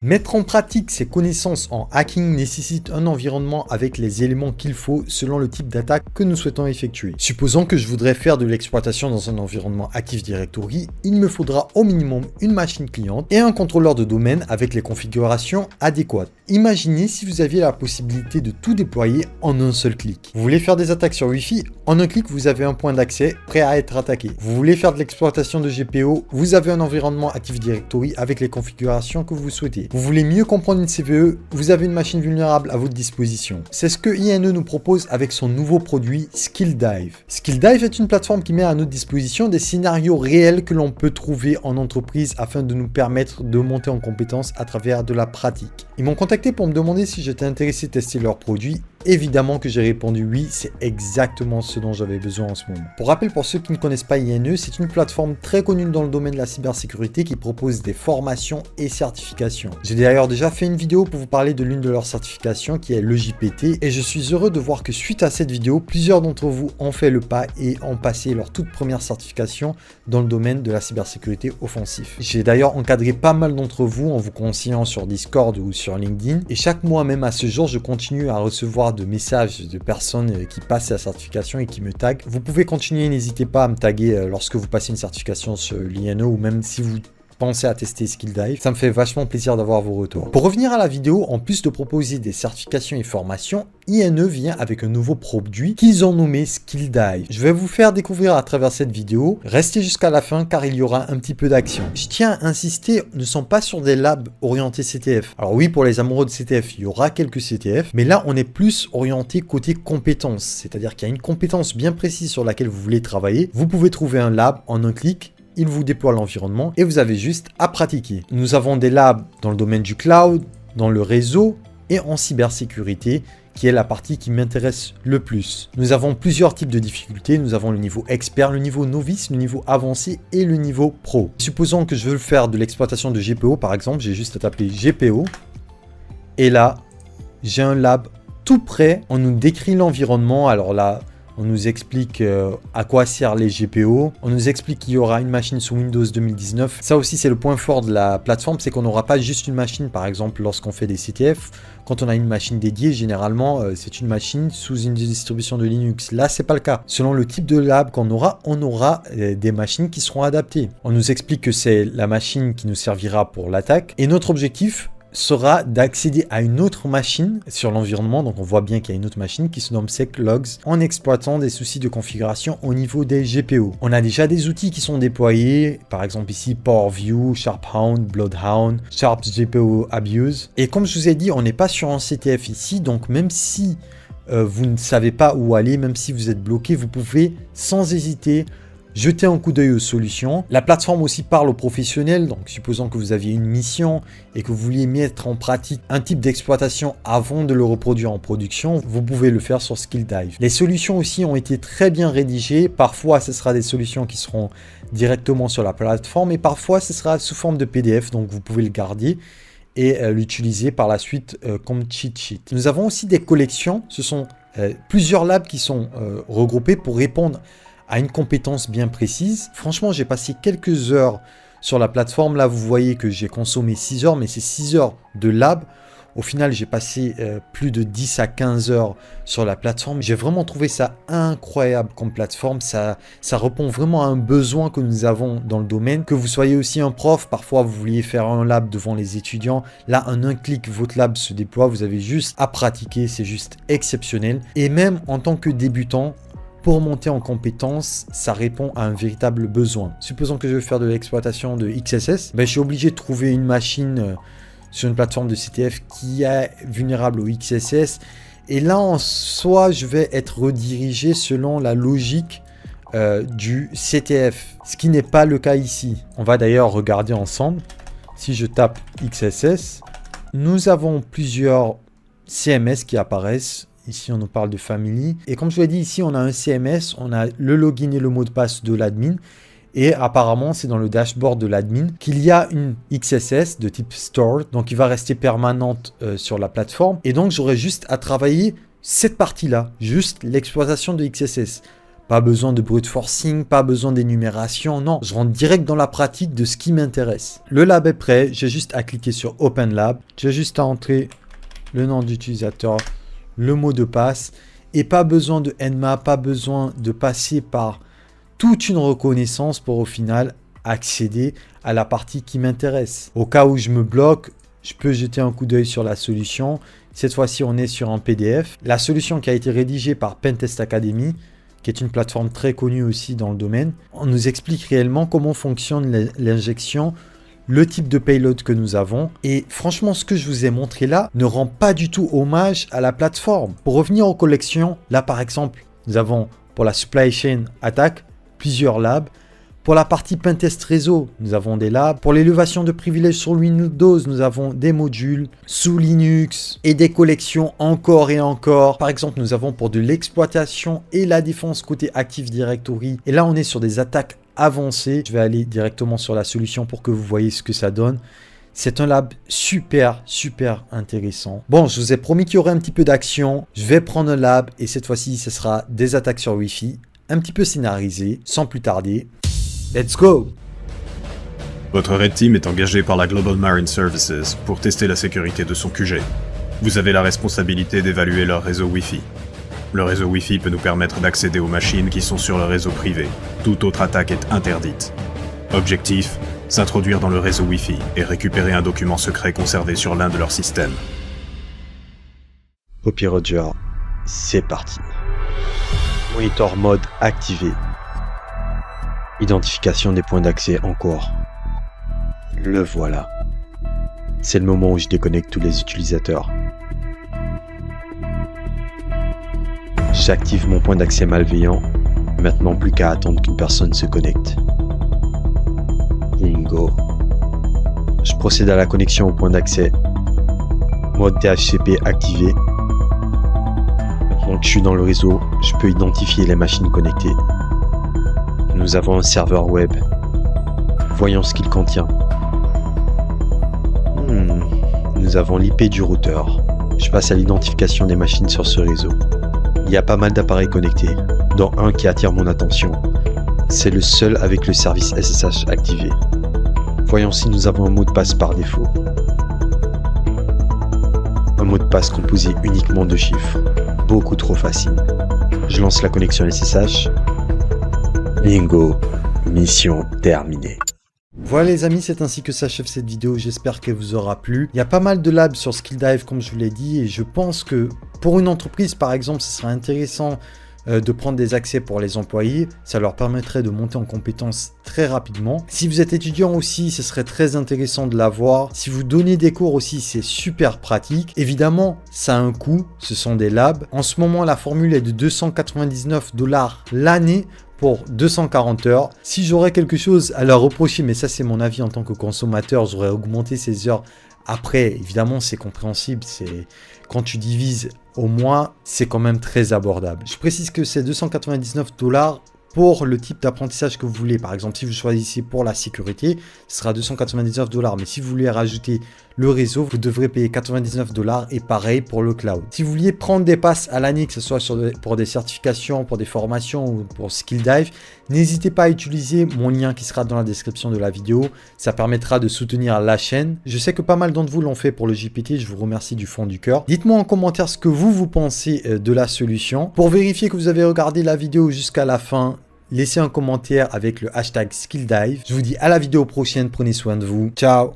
Mettre en pratique ses connaissances en hacking nécessite un environnement avec les éléments qu'il faut selon le type d'attaque que nous souhaitons effectuer. Supposons que je voudrais faire de l'exploitation dans un environnement Active Directory, il me faudra au minimum une machine cliente et un contrôleur de domaine avec les configurations adéquates. Imaginez si vous aviez la possibilité de tout déployer en un seul clic. Vous voulez faire des attaques sur Wi-Fi? En un clic, vous avez un point d'accès prêt à être attaqué. Vous voulez faire de l'exploitation de GPO? Vous avez un environnement Active Directory avec les configurations que vous souhaitez. Vous voulez mieux comprendre une CVE, vous avez une machine vulnérable à votre disposition. C'est ce que INE nous propose avec son nouveau produit SkillDive. SkillDive est une plateforme qui met à notre disposition des scénarios réels que l'on peut trouver en entreprise afin de nous permettre de monter en compétences à travers de la pratique. Ils m'ont contacté pour me demander si j'étais intéressé de tester leurs produits. Évidemment que j'ai répondu oui, c'est exactement ce dont j'avais besoin en ce moment. Pour rappel, pour ceux qui ne connaissent pas INE, c'est une plateforme très connue dans le domaine de la cybersécurité qui propose des formations et certifications. J'ai d'ailleurs déjà fait une vidéo pour vous parler de l'une de leurs certifications qui est le JPT et je suis heureux de voir que suite à cette vidéo, plusieurs d'entre vous ont fait le pas et ont passé leur toute première certification dans le domaine de la cybersécurité offensive. J'ai d'ailleurs encadré pas mal d'entre vous en vous conseillant sur Discord ou sur LinkedIn et chaque mois même à ce jour, je continue à recevoir de messages de personnes qui passent la certification et qui me taguent. Vous pouvez continuer, n'hésitez pas à me taguer lorsque vous passez une certification sur l'INE ou même si vous pensez à tester SkillDive. Ça me fait vachement plaisir d'avoir vos retours. Pour revenir à la vidéo, en plus de proposer des certifications et formations, INE vient avec un nouveau produit qu'ils ont nommé SkillDive. Je vais vous faire découvrir à travers cette vidéo. Restez jusqu'à la fin car il y aura un petit peu d'action. Je tiens à insister, ne sont pas sur des labs orientés CTF. Alors oui, pour les amoureux de CTF, il y aura quelques CTF, mais là on est plus orienté côté compétences. C'est-à-dire qu'il y a une compétence bien précise sur laquelle vous voulez travailler. Vous pouvez trouver un lab en un clic. Il vous déploie l'environnement et vous avez juste à pratiquer. Nous avons des labs dans le domaine du cloud, dans le réseau et en cybersécurité, qui est la partie qui m'intéresse le plus. Nous avons plusieurs types de difficultés. Nous avons le niveau expert, le niveau novice, le niveau avancé et le niveau pro. Supposons que je veux faire de l'exploitation de GPO, par exemple, j'ai juste à taper GPO. Et là, j'ai un lab tout prêt. On nous décrit l'environnement. Alors là, on nous explique à quoi servent les GPO. On nous explique qu'il y aura une machine sous Windows 2019. Ça aussi, c'est le point fort de la plateforme, c'est qu'on n'aura pas juste une machine, par exemple, lorsqu'on fait des CTF. Quand on a une machine dédiée, généralement, c'est une machine sous une distribution de Linux. Là, c'est pas le cas. Selon le type de lab qu'on aura, on aura des machines qui seront adaptées. On nous explique que c'est la machine qui nous servira pour l'attaque. Et notre objectif sera d'accéder à une autre machine sur l'environnement, donc on voit bien qu'il y a une autre machine qui se nomme SecLogs, en exploitant des soucis de configuration au niveau des GPO. On a déjà des outils qui sont déployés, par exemple ici PowerView, SharpHound, Bloodhound, Sharp GPO Abuse. Et comme je vous ai dit, on n'est pas sur un CTF ici, donc même si vous ne savez pas où aller, même si vous êtes bloqué, vous pouvez sans hésiter jetez un coup d'œil aux solutions. La plateforme aussi parle aux professionnels, donc supposons que vous aviez une mission et que vous vouliez mettre en pratique un type d'exploitation avant de le reproduire en production, vous pouvez le faire sur SkillDive. Les solutions aussi ont été très bien rédigées. Parfois, ce sera des solutions qui seront directement sur la plateforme et parfois, ce sera sous forme de PDF, donc vous pouvez le garder et l'utiliser par la suite comme cheat sheet. Nous avons aussi des collections. Ce sont plusieurs labs qui sont regroupés pour répondre à une compétence bien précise. Franchement, j'ai passé quelques heures sur la plateforme. Là, vous voyez que j'ai consommé 6 heures, mais c'est 6 heures de lab. Au final, j'ai passé plus de 10 à 15 heures sur la plateforme. J'ai vraiment trouvé ça incroyable comme plateforme. Ça répond vraiment à un besoin que nous avons dans le domaine. Que vous soyez aussi un prof, parfois vous vouliez faire un lab devant les étudiants. Là, en un clic, votre lab se déploie. Vous avez juste à pratiquer. C'est juste exceptionnel. Et même en tant que débutant, pour monter en compétences, ça répond à un véritable besoin. Supposons que je veux faire de l'exploitation de XSS, je suis obligé de trouver une machine sur une plateforme de CTF qui est vulnérable au XSS. Et là, en soi, je vais être redirigé selon la logique du CTF, ce qui n'est pas le cas ici. On va d'ailleurs regarder ensemble. Si je tape XSS, nous avons plusieurs CMS qui apparaissent. Ici, on nous parle de Family. Et comme je vous l'ai dit, ici, on a un CMS, on a le login et le mot de passe de l'admin. Et apparemment, c'est dans le dashboard de l'admin qu'il y a une XSS de type Store. Donc, qui va rester permanente sur la plateforme. Et donc, j'aurai juste à travailler cette partie-là, juste l'exploitation de XSS. Pas besoin de brute forcing, pas besoin d'énumération, non, je rentre direct dans la pratique de ce qui m'intéresse. Le lab est prêt, j'ai juste à cliquer sur Open Lab, j'ai juste à entrer le nom d'utilisateur, le mot de passe, et pas besoin de Nmap, pas besoin de passer par toute une reconnaissance pour au final accéder à la partie qui m'intéresse. Au cas où je me bloque, je peux jeter un coup d'œil sur la solution. Cette fois-ci, on est sur un PDF. La solution qui a été rédigée par Pentest Academy, qui est une plateforme très connue aussi dans le domaine, on nous explique réellement comment fonctionne l'injection, le type de payload que nous avons. Et franchement, ce que je vous ai montré là ne rend pas du tout hommage à la plateforme. Pour revenir aux collections, là par exemple, nous avons pour la supply chain attack, plusieurs labs. Pour la partie pentest réseau, nous avons des labs. Pour l'élévation de privilèges sur Windows, nous avons des modules sous Linux et des collections encore et encore. Par exemple, nous avons pour de l'exploitation et la défense côté Active Directory. Et là, on est sur des attaques avancées. Je vais aller directement sur la solution pour que vous voyez ce que ça donne. C'est un lab super intéressant. Bon, je vous ai promis qu'il y aurait un petit peu d'action. Je vais prendre un lab et cette fois-ci, ce sera des attaques sur Wi-Fi. Un petit peu scénarisé, sans plus tarder. Let's go! Votre Red Team est engagé par la Global Marine Services pour tester la sécurité de son QG. Vous avez la responsabilité d'évaluer leur réseau Wi-Fi. Le réseau Wi-Fi peut nous permettre d'accéder aux machines qui sont sur le réseau privé. Toute autre attaque est interdite. Objectif, s'introduire dans le réseau Wi-Fi et récupérer un document secret conservé sur l'un de leurs systèmes. Copy Roger, c'est parti. Monitor mode activé. Identification des points d'accès encore. Le voilà. C'est le moment où je déconnecte tous les utilisateurs. J'active mon point d'accès malveillant. Maintenant plus qu'à attendre qu'une personne se connecte. Bingo. Je procède à la connexion au point d'accès. Mode DHCP activé. Maintenant que je suis dans le réseau, je peux identifier les machines connectées. Nous avons un serveur web. Voyons ce qu'il contient. Nous avons l'IP du routeur. Je passe à l'identification des machines sur ce réseau. Il y a pas mal d'appareils connectés, dont un qui attire mon attention. C'est le seul avec le service SSH activé. Voyons si nous avons un mot de passe par défaut. Un mot de passe composé uniquement de chiffres. Beaucoup trop facile. Je lance la connexion SSH. Bingo, mission terminée. Voilà les amis, c'est ainsi que s'achève cette vidéo, j'espère qu'elle vous aura plu. Il y a pas mal de labs sur Skilldive comme je vous l'ai dit et je pense que pour une entreprise par exemple, ce serait intéressant de prendre des accès pour les employés. Ça leur permettrait de monter en compétences très rapidement. Si vous êtes étudiant aussi, ce serait très intéressant de l'avoir. Si vous donnez des cours aussi, c'est super pratique. Évidemment, ça a un coût, ce sont des labs. En ce moment, la formule est de 299 $ l'année pour 240 heures. Si j'aurais quelque chose à leur reprocher, mais ça c'est mon avis en tant que consommateur, j'aurais augmenté ces heures. Après, évidemment, c'est compréhensible. C'est quand tu divises au mois, c'est quand même très abordable. Je précise que c'est 299 $ pour le type d'apprentissage que vous voulez. Par exemple, si vous choisissez pour la sécurité, ce sera 299 $. Mais si vous voulez rajouter le réseau, vous devrez payer 99 $ et pareil pour le cloud. Si vous vouliez prendre des passes à l'année, que ce soit pour des certifications, pour des formations ou pour Skilldive, n'hésitez pas à utiliser mon lien qui sera dans la description de la vidéo. Ça permettra de soutenir la chaîne. Je sais que pas mal d'entre vous l'ont fait pour le GPT. Je vous remercie du fond du cœur. Dites-moi en commentaire ce que vous pensez de la solution. Pour vérifier que vous avez regardé la vidéo jusqu'à la fin, laissez un commentaire avec le hashtag Skilldive. Je vous dis à la vidéo prochaine. Prenez soin de vous. Ciao!